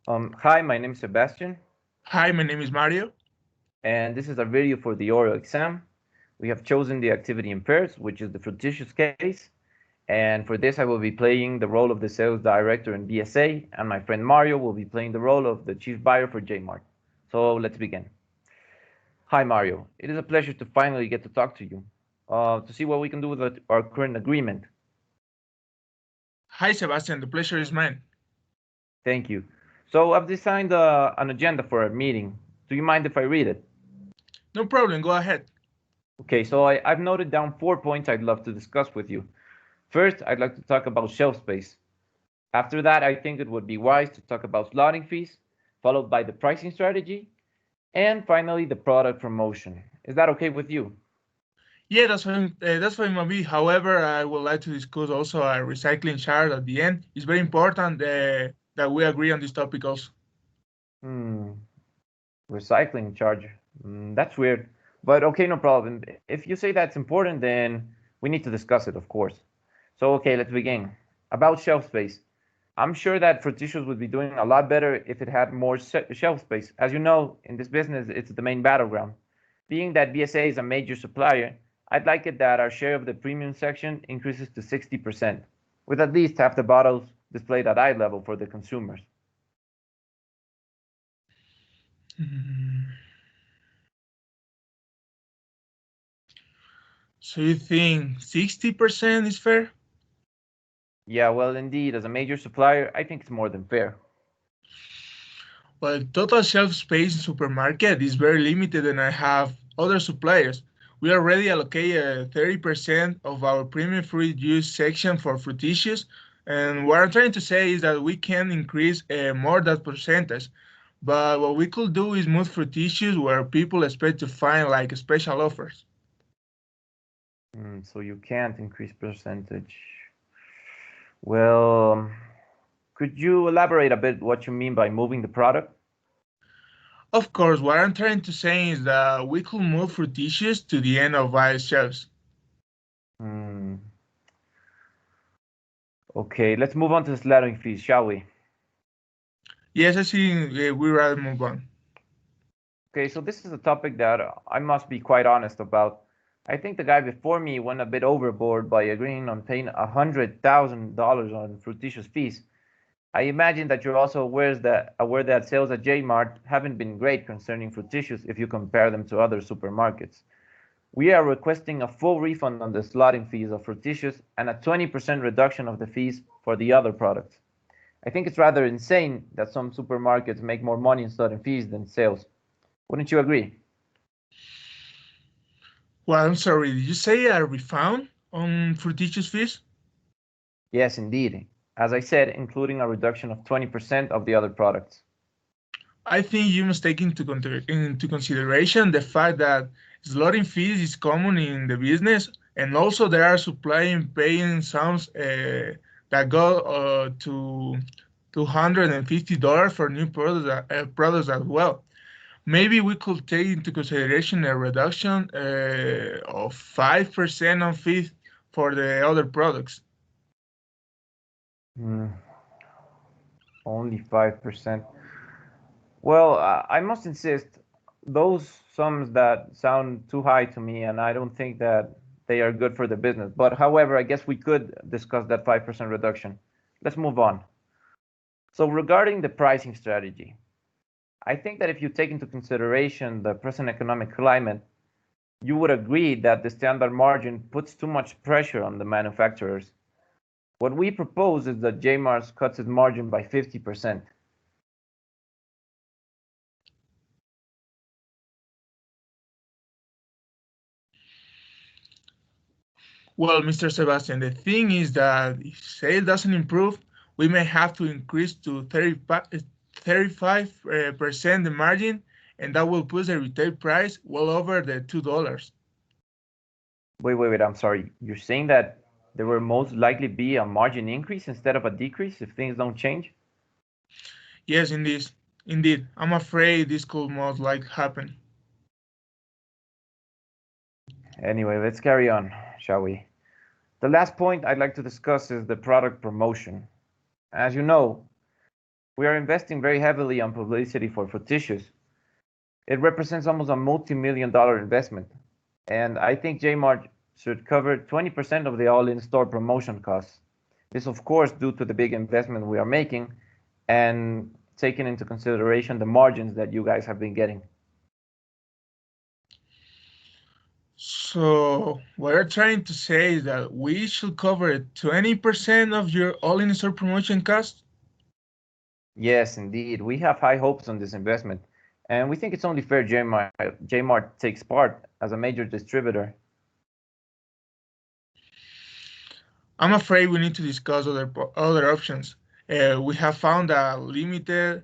Hi, my name is Sebastian, Hi, my name is Mario. and this is our video for the oral exam. We have chosen the activity in pairs, which is the fictitious case, and for this I will be playing the role of the sales director in BSA, and my friend Mario will be playing the role of the chief buyer for Jmart. So let's begin. Hi, Mario. It is a pleasure to finally get to talk to you, to see what we can do with our current agreement. Hi, Sebastian. The pleasure is mine. Thank you. So I've designed an agenda for our meeting. Do you mind if I read it? No problem. Go ahead. Okay, so I've noted down 4 points I'd love to discuss with you. First, I'd like to talk about shelf space. After that, I think it would be wise to talk about slotting fees, followed by the pricing strategy, and finally the product promotion. Is that okay with you? Yeah, that's fine. That's fine, Mavi. However, I would like to discuss also a recycling chart at the end. It's very important that we agree on this topic also. Hmm, recycling charge. That's weird. But okay, no problem. If you say that's important, then we need to discuss it, of course. So, okay, let's begin. About shelf space. I'm sure that Fruiticious would be doing a lot better if it had more shelf space. As you know, in this business, it's the main battleground. Being that BSA is a major supplier, I'd like it that our share of the premium section increases to 60%, with at least half the bottles displayed at eye level for the consumers. Hmm. So you think 60% is fair? Yeah, well, indeed, as a major supplier, I think it's more than fair. Well, total shelf space in supermarket is very limited, and I have other suppliers. We already allocate 30% of our premium fruit juice section for fruit issues, and what I'm trying to say is that we can increase more that percentage. But what we could do is move fruit issues where people expect to find like special offers. So you can't increase percentage. Well, could you elaborate a bit what you mean by moving the product? Of course, what I'm trying to say is that we could move fruit issues to the end of our shelves. Hmm. Okay, let's move on to the slaughtering fees, shall we? Yes, I think we rather move on. Okay, so this is a topic that I must be quite honest about. I think the guy before me went a bit overboard by agreeing on paying $100,000 on fructitious fees. I imagine that you're also aware that sales at J-Mart haven't been great concerning fructitious if you compare them to other supermarkets. We are requesting a full refund on the slotting fees of fructitious and a 20% reduction of the fees for the other products. I think it's rather insane that some supermarkets make more money in slotting fees than sales. Wouldn't you agree? Well, I'm sorry, did you say a refund on fructitious fees? Yes, indeed. As I said, including a reduction of 20% of the other products. I think you must take into consideration the fact that slotting fees is common in the business, and also there are supplying paying sums that go to $250 for new products as well. Maybe we could take into consideration a reduction of 5% on fees for the other products. Hmm, only 5%. Well, I must insist, those sums that sound too high to me, and I don't think that they are good for the business. But however, I guess we could discuss that 5% reduction. Let's move on. So, regarding the pricing strategy, I think that if you take into consideration the present economic climate, you would agree that the standard margin puts too much pressure on the manufacturers. What we propose is that JMARS cuts its margin by 50%. Well, Mr. Sebastian, the thing is that if sale doesn't improve, we may have to increase to 35% the margin, and that will push the retail price well over the $2. Wait, I'm sorry. You're saying that there will most likely be a margin increase instead of a decrease if things don't change? Yes, indeed. I'm afraid this could most likely happen. Anyway, let's carry on, shall we? The last point I'd like to discuss is the product promotion. As you know, We are investing very heavily on publicity for fruit tissues. It represents almost a multi-million-dollar investment, and I think Jmart should cover 20% of the all-in-store promotion costs. This, of course, due to the big investment we are making and taking into consideration the margins that you guys have been getting. So what you're trying to say is that we should cover 20% of your all-in-store promotion cost? Yes, indeed. We have high hopes on this investment, and we think it's only fair Jmart takes part as a major distributor. I'm afraid we need to discuss other options. We have found a limited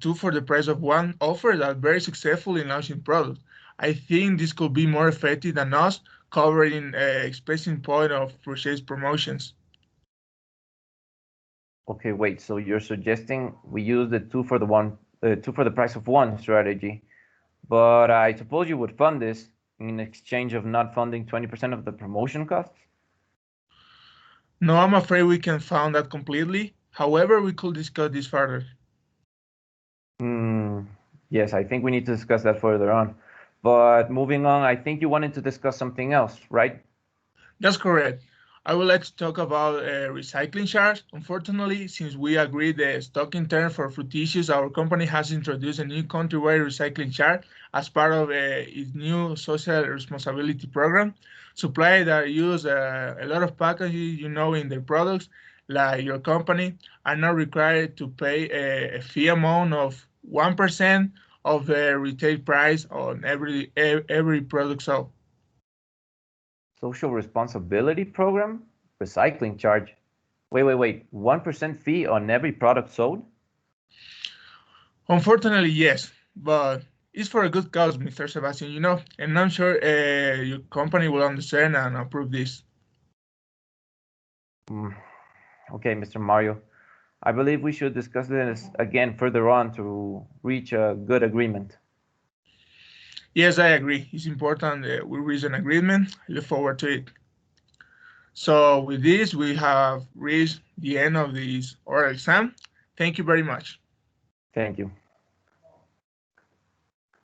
two for the price of one offer that very successful in launching products. I think this could be more effective than us covering expressing point of purchase promotions. Okay, wait. So you're suggesting we use the two for the price of one strategy, but I suppose you would fund this in exchange of not funding 20% of the promotion costs? No, I'm afraid we can found that completely. However, we could discuss this further. Hmm. Yes, I think we need to discuss that further on. But moving on, I think you wanted to discuss something else, right? That's correct. I would like to talk about recycling charge. Unfortunately, since we agreed the stock term for fruit issues, our company has introduced a new countrywide recycling charge as part of its new social responsibility program. Suppliers that use a lot of packaging, in their products, like your company, are now required to pay a fee amount of 1% of the retail price on every product sold. Social responsibility program? Recycling charge? Wait. 1% fee on every product sold? Unfortunately, yes, but it's for a good cause, Mr. Sebastian, and I'm sure your company will understand and approve this. Hmm. Okay, Mr. Mario. I believe we should discuss this again further on to reach a good agreement. Yes, I agree. It's important that we reach an agreement. I look forward to it. So, with this, we have reached the end of this oral exam. Thank you very much. Thank you.